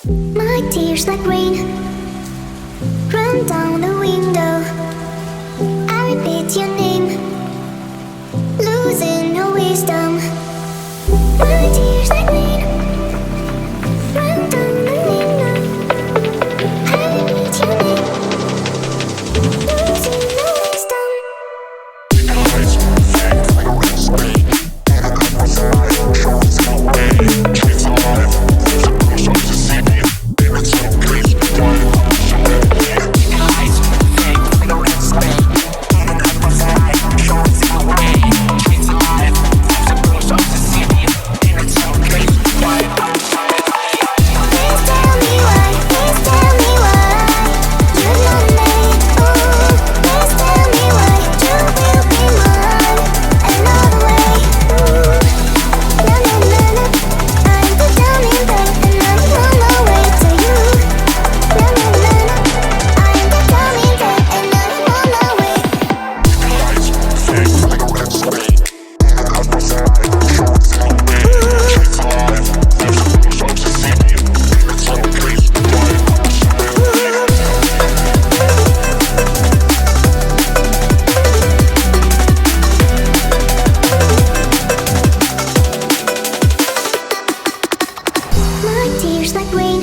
My tears like rain run down the window. I repeat your name, losing no wisdom. My tears like rain run down the window. I repeat your name, losing no wisdom. Eyes fake like a red screen, and a couple smiles shows no way. Trees alive, there's a brush on the city. It's so please, why I'm so happy. Eyes fake like a red screen, and a couple smiles shows no way. Trees alive, there's a brush on the city. It's so please, why I'm so happy. Please tell me why, please tell me why you love me. Ooh, please tell me why you will be mine another way. Ooh, na na na na, I'm the dummy babe and I'm on my way to you. Na na na na, I'm the dummy babe and I'm on my way. Eyes fake like a red screen, and a couple smiles shows no way. Trees alive, there's a brush on the city. It's so please, why I'm so happy. My tears like rain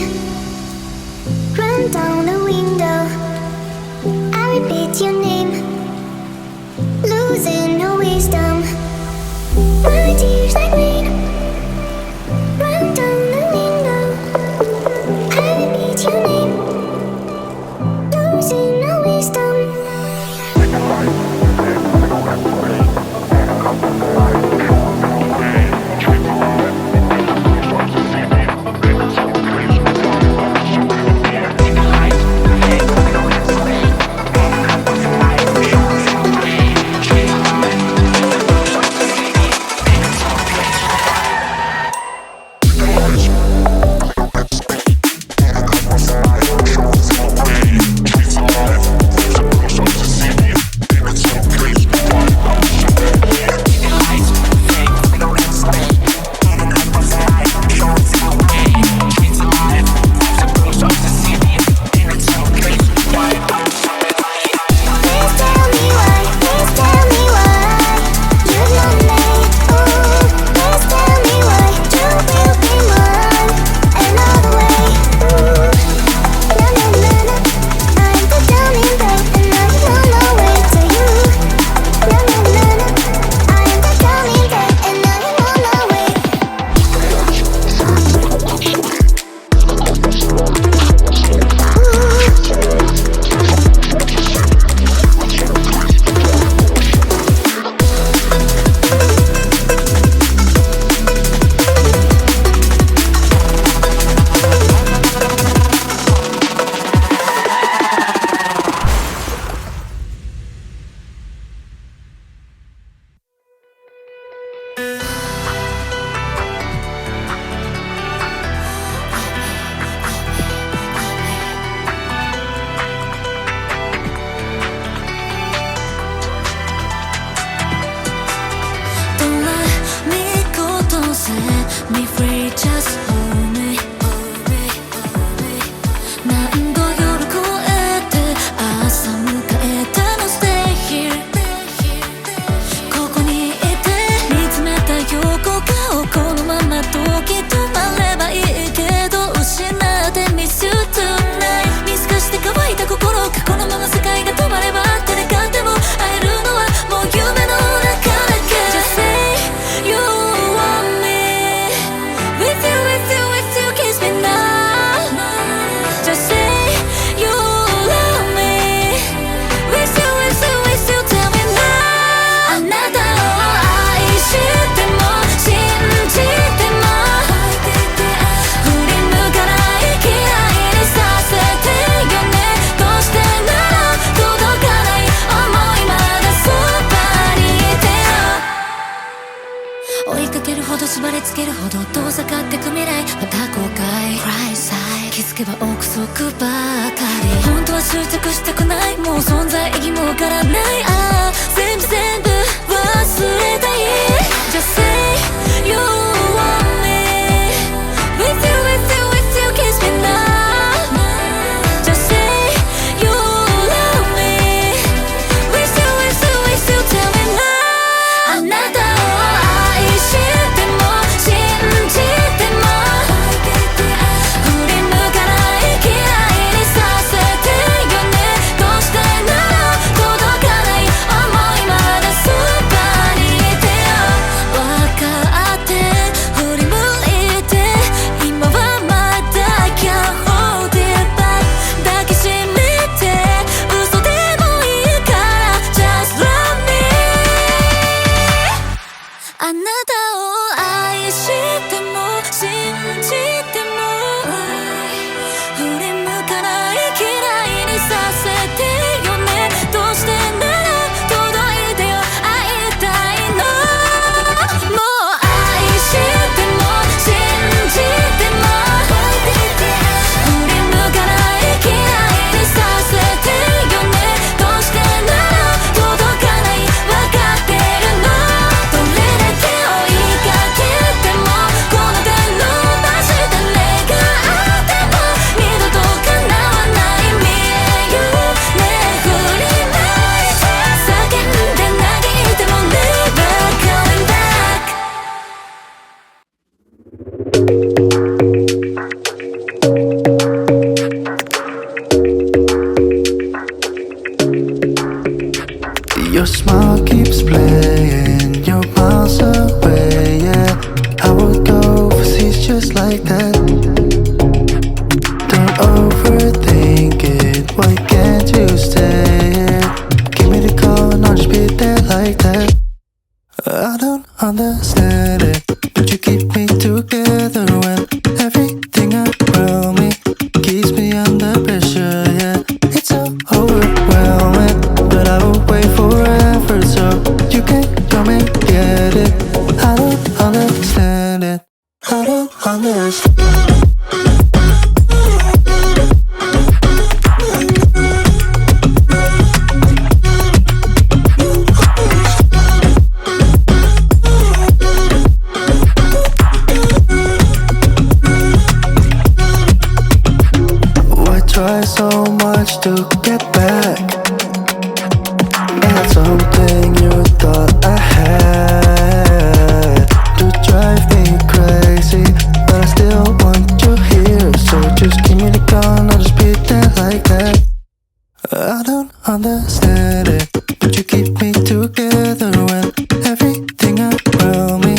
run down the window. I repeat your name, losing no wisdom. My tears like rain run down the window. I repeat your name, losing no wisdom. Please tell me why, please tell me why you love me. Ooh, please tell me why you will be mine another way. Ooh, na na na na, I'm the dummy babe and I'm on my way to you. Na na na na, I'm the dummy babe and I'm on my way. Don't let me go, don't set me free, just hold me. 何度夜越えて朝迎えたの Stay here ここにいて見つめた横顔このまま時止まればいいけど失って Miss you tonight 見透かして乾いた心がこのまま世界が止まれば手で勝っても会えるのはもう夢の中だけ Just say you want me with you with you with you kiss me now Just say you love me with you with you with you tell me now あなたを愛しても信じても振り向かない嫌いにさせてよねどうしてなら届かない想いまだそばにいてよ追いかけるほど縛りつけるほど遠ざかってく未来また後悔 Cry side 気づけば憶測ばかり本当は執着したくないもう存在意義もわからないああ全部忘れたい Just say you want me with you with you with you kiss me now try so much to get back. And something you thought I had to drive me crazy, but I still want you here. So just give me the gun, I'll just pretend like that. I don't understand it, but you keep me together when everything around me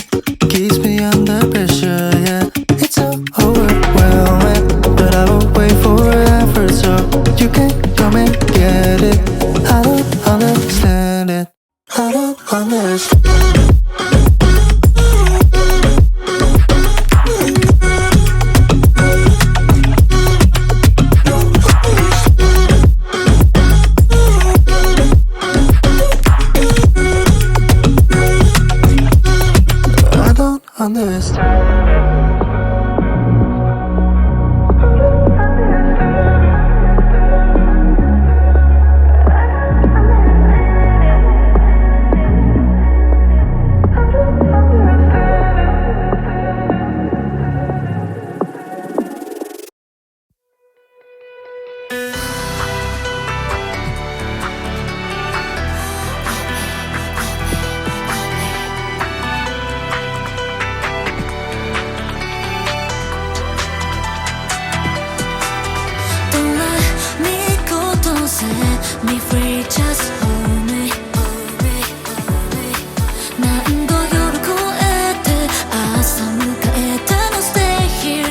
keeps me under pressure. Yeah, it's so overwhelming, but I will wait forever so you can come and get it. I don't understand it, I don't understand. Me free, just hold me. 何度夜越えて朝迎えたの Stay here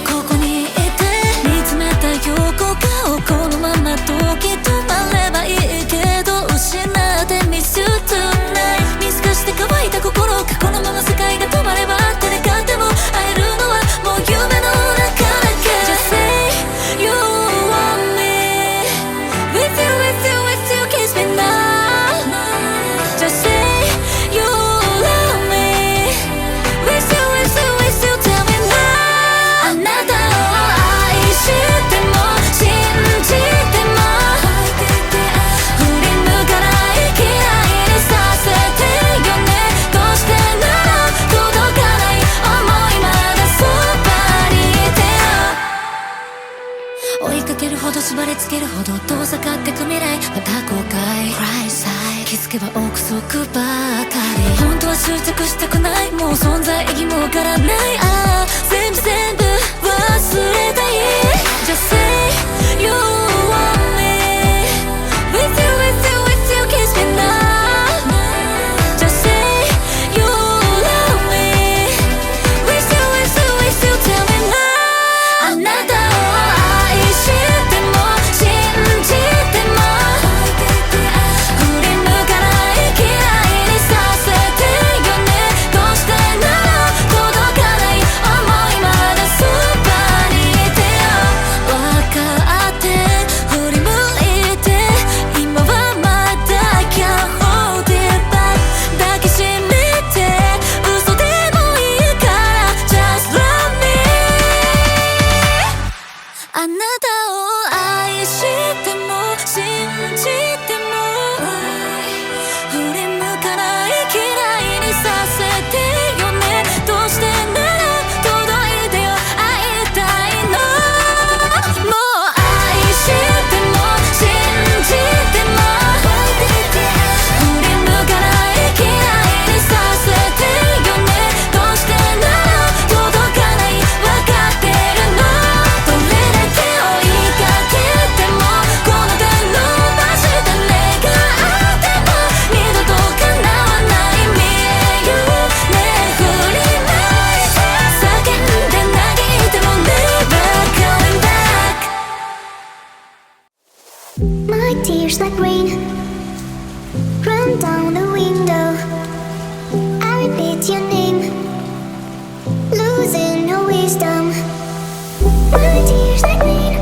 ここにいて見つめた横顔このまま時止まればいいけど失って Miss you tonight 見透かして乾いた心がこのまま世界が止まれば手で勝っても会えるのはもう夢の中だけ Just say you want me With you, kiss me now. Just say you love me. With you, tell me now. あなたを愛しても信じても振り向かない嫌いにさせてよねどうしてなら届かない想いまだそばにいてよ追いかけるほど縛りつけるほど遠ざかってく未来また後悔 Cry side 気づけば憶測ばかり本当は執着したくないもう存在意義もわからないああ全部忘れたい Just say you want me With you, kiss me now Just say you love me With you, tell me now あなたを愛しても信じても振り向かない嫌いにさせてよねどうしてなら届かない想いまだそばにいてよ分かって振り向いて今はまだ Can't hold it back 抱きしめて嘘でもいいから Just love me あなたを愛しても信じても振り向かない嫌いにさせてよねどうしてなら届いてよ会いたいのもう愛しても信じても振り向かない嫌いにさせてよねどうしてなら届かない分かってるのどれだけ追いかけてもこの手伸ばした願っても二度と叶わない見えるね振りない叫んで嘆いても Never coming back My tears like rain run down the window. I repeat your name, losing no wisdom. My tears like rain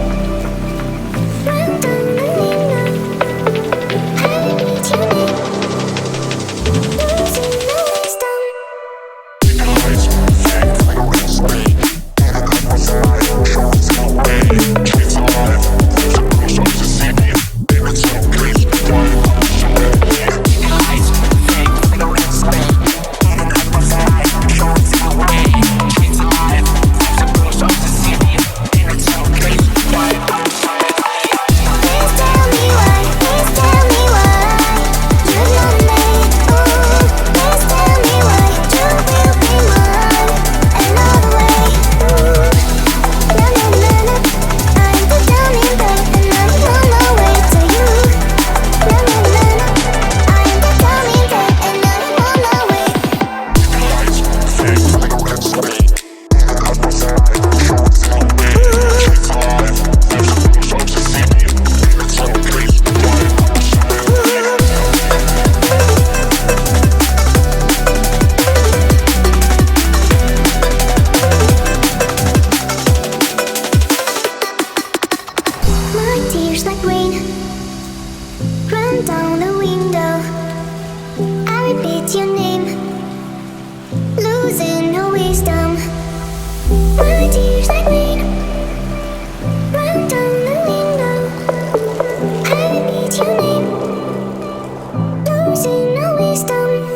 run down the window. I repeat your name, losing no wisdom. Eyes fake like display. Shows no way. She's alive. There's a girl shows to see me. It's so crazy. please tell me